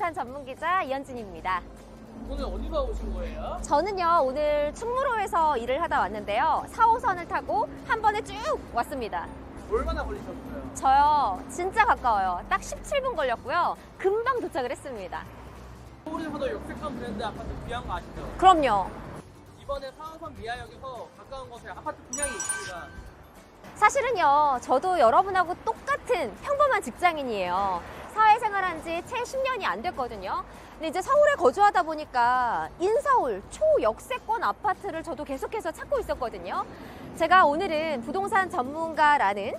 부동산 전문기자 이현진입니다. 오늘 어디서 오신 거예요? 저는요, 오늘 충무로에서 일을 하다 왔는데요. 4호선을 타고 한 번에 쭉 왔습니다. 얼마나 걸리셨어요? 저요, 진짜 가까워요. 딱 17분 걸렸고요. 금방 도착을 했습니다. 서울에서도 역세권 브랜드 아파트 귀한 거 아시죠? 그럼요. 이번에 4호선 미아역에서 가까운 곳에 아파트 분양이 있습니다. 사실은요, 저도 여러분하고 똑같은 평범한 직장인이에요. 사회생활한 지 채 10년이 안 됐거든요. 근데 이제 서울에 거주하다 보니까 인서울 초역세권 아파트를 저도 계속해서 찾고 있었거든요. 제가 오늘은 부동산 전문가라는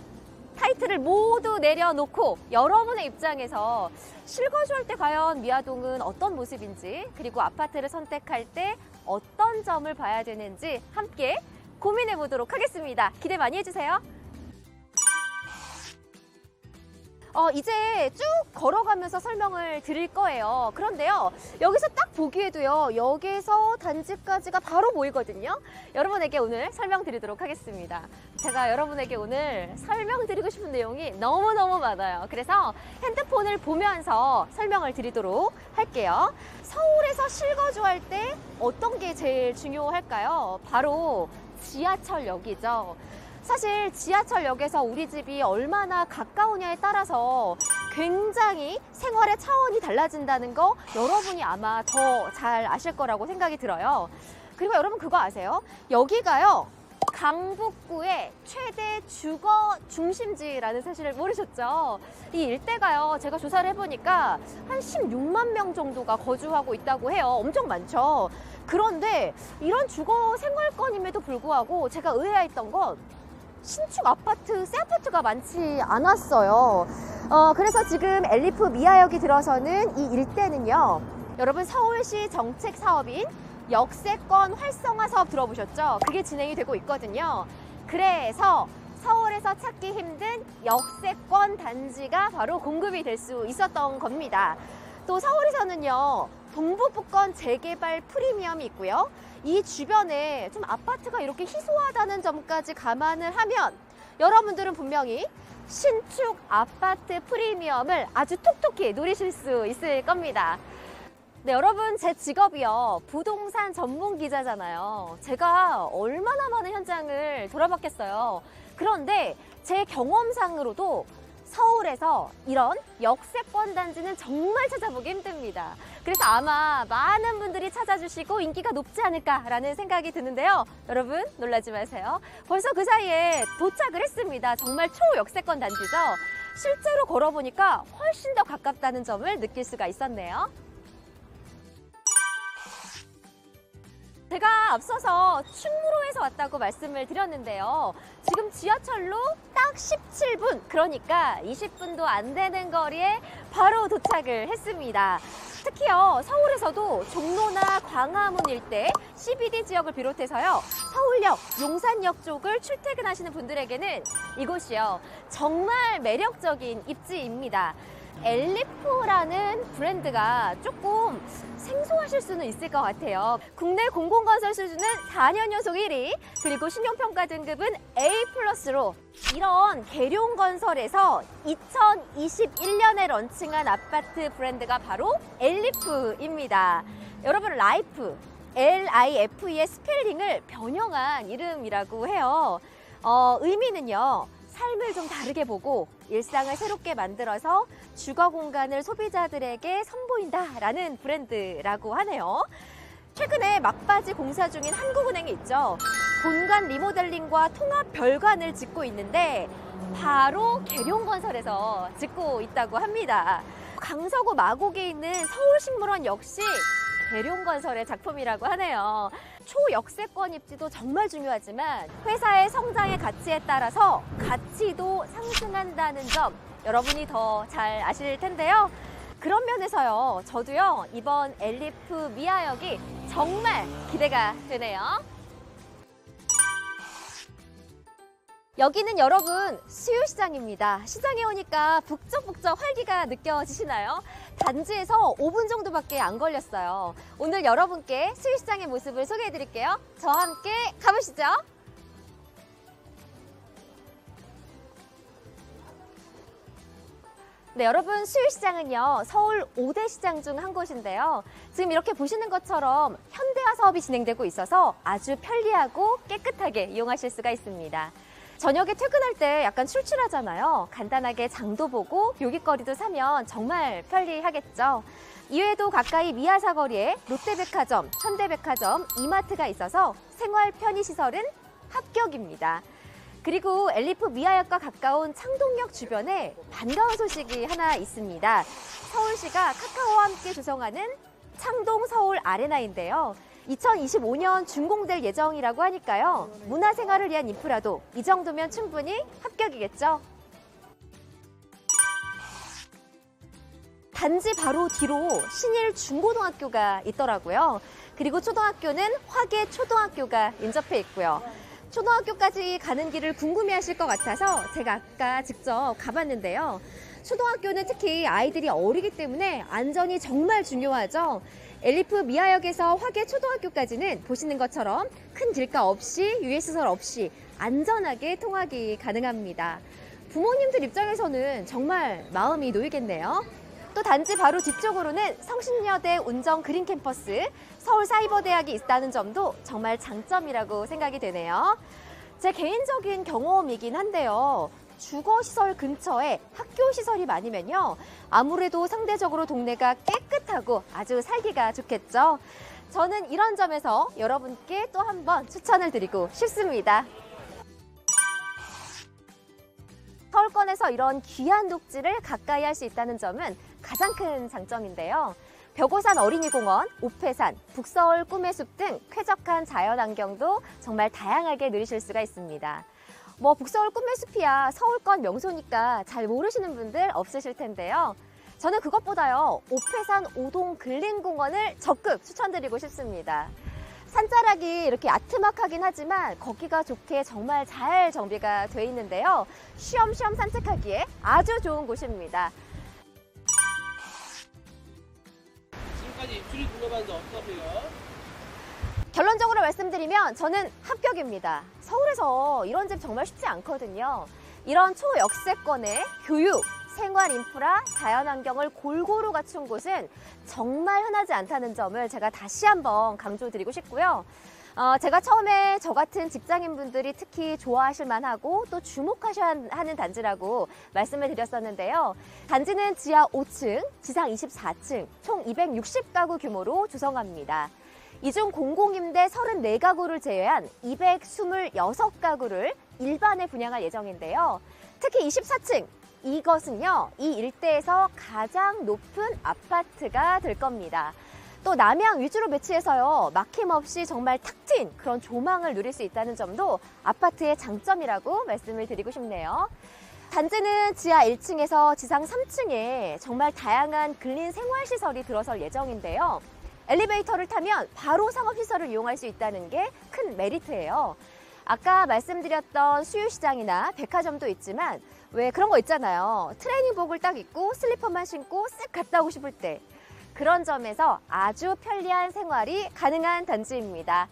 타이틀을 모두 내려놓고 여러분의 입장에서 실거주할 때 과연 미아동은 어떤 모습인지, 그리고 아파트를 선택할 때 어떤 점을 봐야 되는지 함께 고민해 보도록 하겠습니다. 기대 많이 해주세요. 이제 쭉 걸어가면서 설명을 드릴 거예요. 그런데요, 여기서 딱 보기에도요, 역에서 단지까지가 바로 보이거든요. 여러분에게 오늘 설명드리도록 하겠습니다. 제가 여러분에게 오늘 설명드리고 싶은 내용이 너무너무 많아요. 그래서 핸드폰을 보면서 설명을 드리도록 할게요. 서울에서 실거주할 때 어떤 게 제일 중요할까요? 바로 지하철역이죠. 사실 지하철역에서 우리 집이 얼마나 가까우냐에 따라서 굉장히 생활의 차원이 달라진다는 거 여러분이 아마 더 잘 아실 거라고 생각이 들어요. 그리고 여러분 그거 아세요? 여기가요, 강북구의 최대 주거 중심지라는 사실을 모르셨죠? 이 일대가요, 제가 조사를 해보니까 한 16만 명 정도가 거주하고 있다고 해요. 엄청 많죠? 그런데 이런 주거 생활권임에도 불구하고 제가 의아했던 건 신축 아파트, 새 아파트가 많지 않았어요. 그래서 지금 엘리프 미아역이 들어서는 이 일대는요, 여러분 서울시 정책 사업인 역세권 활성화 사업 들어보셨죠? 그게 진행이 되고 있거든요. 그래서 서울에서 찾기 힘든 역세권 단지가 바로 공급이 될 수 있었던 겁니다. 또 서울에서는요, 동부부권 재개발 프리미엄이 있고요. 이 주변에 좀 아파트가 이렇게 희소하다는 점까지 감안을 하면 여러분들은 분명히 신축 아파트 프리미엄을 아주 톡톡히 누리실 수 있을 겁니다. 네, 여러분, 제 직업이요, 부동산 전문 기자잖아요. 제가 얼마나 많은 현장을 돌아봤겠어요. 그런데 제 경험상으로도 서울에서 이런 역세권 단지는 정말 찾아보기 힘듭니다. 그래서 아마 많은 분들이 찾아주시고 인기가 높지 않을까라는 생각이 드는데요. 여러분 놀라지 마세요. 벌써 그 사이에 도착을 했습니다. 정말 초역세권 단지죠. 실제로 걸어보니까 훨씬 더 가깝다는 점을 느낄 수가 있었네요. 제가 앞서서 충무로에서 왔다고 말씀을 드렸는데요. 지금 지하철로 딱 17분, 그러니까 20분도 안 되는 거리에 바로 도착을 했습니다. 특히요, 서울에서도 종로나 광화문 일대, CBD 지역을 비롯해서요, 서울역, 용산역 쪽을 출퇴근하시는 분들에게는 이곳이요, 정말 매력적인 입지입니다. 엘리프라는 브랜드가 조금 생소하실 수는 있을 것 같아요. 국내 공공건설 수준은 4년 연속 1위, 그리고 신용평가 등급은 A+로 이런 계룡건설에서 2021년에 런칭한 아파트 브랜드가 바로 엘리프입니다. 여러분, 라이프, LIFE의 스펠링을 변형한 이름이라고 해요. 의미는요, 삶을 좀 다르게 보고 일상을 새롭게 만들어서 주거 공간을 소비자들에게 선보인다라는 브랜드라고 하네요. 최근에 막바지 공사 중인 한국은행이 있죠. 본관 리모델링과 통합 별관을 짓고 있는데 바로 계룡건설에서 짓고 있다고 합니다. 강서구 마곡에 있는 서울식물원 역시 계룡건설의 작품이라고 하네요. 초역세권 입지도 정말 중요하지만 회사의 성장의 가치에 따라서 가치도 상승한다는 점 여러분이 더 잘 아실 텐데요. 그런 면에서요, 저도요, 이번 엘리프 미아역이 정말 기대가 되네요. 여기는 여러분 수유시장입니다. 시장에 오니까 북적북적 활기가 느껴지시나요? 단지에서 5분 정도밖에 안 걸렸어요. 오늘 여러분께 수유시장의 모습을 소개해 드릴게요. 저와 함께 가보시죠. 네, 여러분 수유시장은요 서울 5대 시장 중 한 곳인데요. 지금 이렇게 보시는 것처럼 현대화 사업이 진행되고 있어서 아주 편리하고 깨끗하게 이용하실 수가 있습니다. 저녁에 퇴근할 때 약간 출출하잖아요. 간단하게 장도 보고 요깃거리도 사면 정말 편리하겠죠. 이외에도 가까이 미아사거리에 롯데백화점, 현대백화점, 이마트가 있어서 생활 편의시설은 합격입니다. 그리고 엘리프 미아역과 가까운 창동역 주변에 반가운 소식이 하나 있습니다. 서울시가 카카오와 함께 조성하는 창동 서울 아레나인데요. 2025년 준공될 예정이라고 하니까요. 문화생활을 위한 인프라도 이 정도면 충분히 합격이겠죠. 단지 바로 뒤로 신일 중고등학교가 있더라고요. 그리고 초등학교는 화계 초등학교가 인접해 있고요. 초등학교까지 가는 길을 궁금해하실 것 같아서 제가 아까 직접 가봤는데요. 초등학교는 특히 아이들이 어리기 때문에 안전이 정말 중요하죠. 엘리프 미아역에서 화계 초등학교까지는 보시는 것처럼 큰 길가 없이 유해시설 없이 안전하게 통학이 가능합니다. 부모님들 입장에서는 정말 마음이 놓이겠네요. 또 단지 바로 뒤쪽으로는 성신여대 운정 그린캠퍼스, 서울사이버대학이 있다는 점도 정말 장점이라고 생각이 되네요. 제 개인적인 경험이긴 한데요. 주거시설 근처에 학교시설이 많으면요. 아무래도 상대적으로 동네가 깨끗하고 아주 살기가 좋겠죠. 저는 이런 점에서 여러분께 또 한 번 추천을 드리고 싶습니다. 서울권에서 이런 귀한 녹지를 가까이 할 수 있다는 점은 가장 큰 장점인데요. 벽오산 어린이공원, 옥회산, 북서울 꿈의 숲 등 쾌적한 자연환경도 정말 다양하게 누리실 수가 있습니다. 북서울 꿈의 숲이야 서울권 명소니까 잘 모르시는 분들 없으실 텐데요. 저는 그것보다요, 옥회산 오동 근린공원을 적극 추천드리고 싶습니다. 산자락이 이렇게 아트막하긴 하지만 걷기가 좋게 정말 잘 정비가 돼 있는데요. 쉬엄쉬엄 산책하기에 아주 좋은 곳입니다. 지금까지 입주를 둘러봤는데 어떠세요? 결론적으로 말씀드리면 저는 합격입니다. 서울에서 이런 집 정말 쉽지 않거든요. 이런 초역세권의 교육, 생활 인프라, 자연환경을 골고루 갖춘 곳은 정말 흔하지 않다는 점을 제가 다시 한번 강조드리고 싶고요. 제가 처음에 저 같은 직장인분들이 특히 좋아하실 만하고 또 주목하셔야 하는 단지라고 말씀을 드렸었는데요. 단지는 지하 5층, 지상 24층, 총 260가구 규모로 조성합니다. 이 중 공공임대 34가구를 제외한 226가구를 일반에 분양할 예정인데요. 특히 24층, 이것은요, 이 일대에서 가장 높은 아파트가 될 겁니다. 또 남향 위주로 배치해서요, 막힘없이 정말 탁 트인 그런 조망을 누릴 수 있다는 점도 아파트의 장점이라고 말씀을 드리고 싶네요. 단지는 지하 1층에서 지상 3층에 정말 다양한 근린 생활시설이 들어설 예정인데요. 엘리베이터를 타면 바로 상업시설을 이용할 수 있다는 게 큰 메리트예요. 아까 말씀드렸던 수유시장이나 백화점도 있지만 왜 그런 거 있잖아요. 트레이닝복을 딱 입고 슬리퍼만 신고 쓱 갔다 오고 싶을 때. 그런 점에서 아주 편리한 생활이 가능한 단지입니다.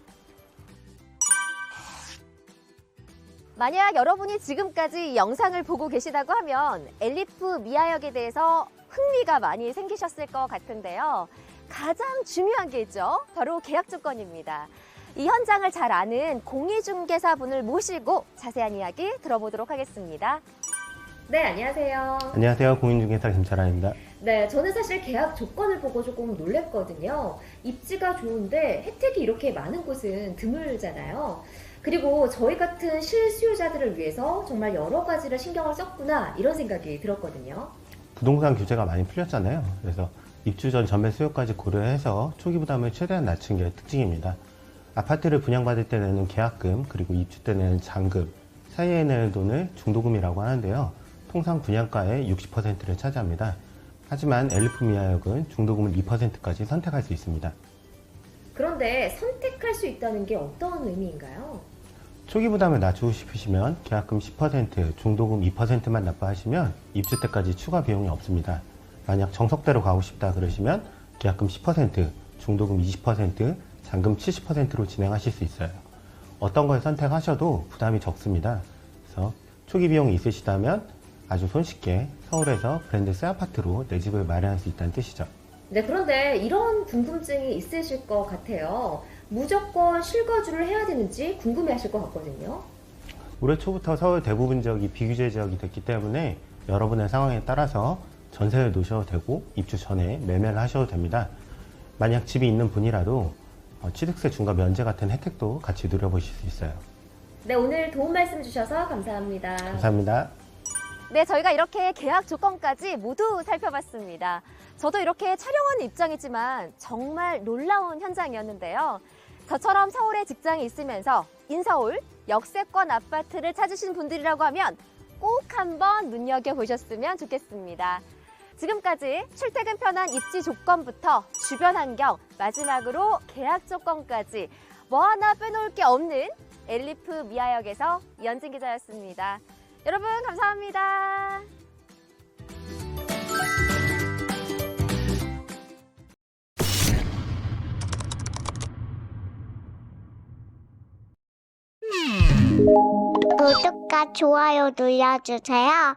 만약 여러분이 지금까지 이 영상을 보고 계시다고 하면 엘리프 미아역에 대해서 흥미가 많이 생기셨을 것 같은데요. 가장 중요한 게 있죠. 바로 계약 조건입니다. 이 현장을 잘 아는 공인중개사분을 모시고 자세한 이야기 들어보도록 하겠습니다. 네, 안녕하세요. 안녕하세요. 공인중개사 김철환입니다. 네, 저는 사실 계약 조건을 보고 조금 놀랬거든요. 입지가 좋은데 혜택이 이렇게 많은 곳은 드물잖아요. 그리고 저희 같은 실수요자들을 위해서 정말 여러 가지를 신경을 썼구나 이런 생각이 들었거든요. 부동산 규제가 많이 풀렸잖아요. 그래서 입주 전 전매 수요까지 고려해서 초기 부담을 최대한 낮춘 게 특징입니다. 아파트를 분양받을 때 내는 계약금, 그리고 입주 때 내는 잔금 사이에 내는 돈을 중도금이라고 하는데요. 통상 분양가의 60%를 차지합니다. 하지만 엘리프 미아역은 중도금을 2%까지 선택할 수 있습니다. 그런데 선택할 수 있다는 게 어떤 의미인가요? 초기 부담을 낮추고 싶으시면 계약금 10%, 중도금 2%만 납부하시면 입주 때까지 추가 비용이 없습니다. 만약 정석대로 가고 싶다 그러시면 계약금 10%, 중도금 20%, 잔금 70%로 진행하실 수 있어요. 어떤 걸 선택하셔도 부담이 적습니다. 그래서 초기 비용이 있으시다면 아주 손쉽게 서울에서 브랜드 새 아파트로 내 집을 마련할 수 있다는 뜻이죠. 네, 그런데 이런 궁금증이 있으실 것 같아요. 무조건 실거주를 해야 되는지 궁금해하실 것 같거든요. 올해 초부터 서울 대부분 지역이 비규제 지역이 됐기 때문에 여러분의 상황에 따라서 전세를 놓으셔도 되고 입주 전에 매매를 하셔도 됩니다. 만약 집이 있는 분이라도 취득세 중과 면제 같은 혜택도 같이 누려보실 수 있어요. 네, 오늘 도움 말씀 주셔서 감사합니다. 감사합니다. 네, 저희가 이렇게 계약 조건까지 모두 살펴봤습니다. 저도 이렇게 촬영하는 입장이지만 정말 놀라운 현장이었는데요. 저처럼 서울에 직장이 있으면서 인서울 역세권 아파트를 찾으신 분들이라고 하면 꼭 한번 눈여겨보셨으면 좋겠습니다. 지금까지 출퇴근 편한 입지 조건부터 주변 환경, 마지막으로 계약 조건까지 뭐 하나 빼놓을 게 없는 엘리프 미아역에서 이현진 기자였습니다. 여러분 감사합니다. 구독과 좋아요 눌러주세요.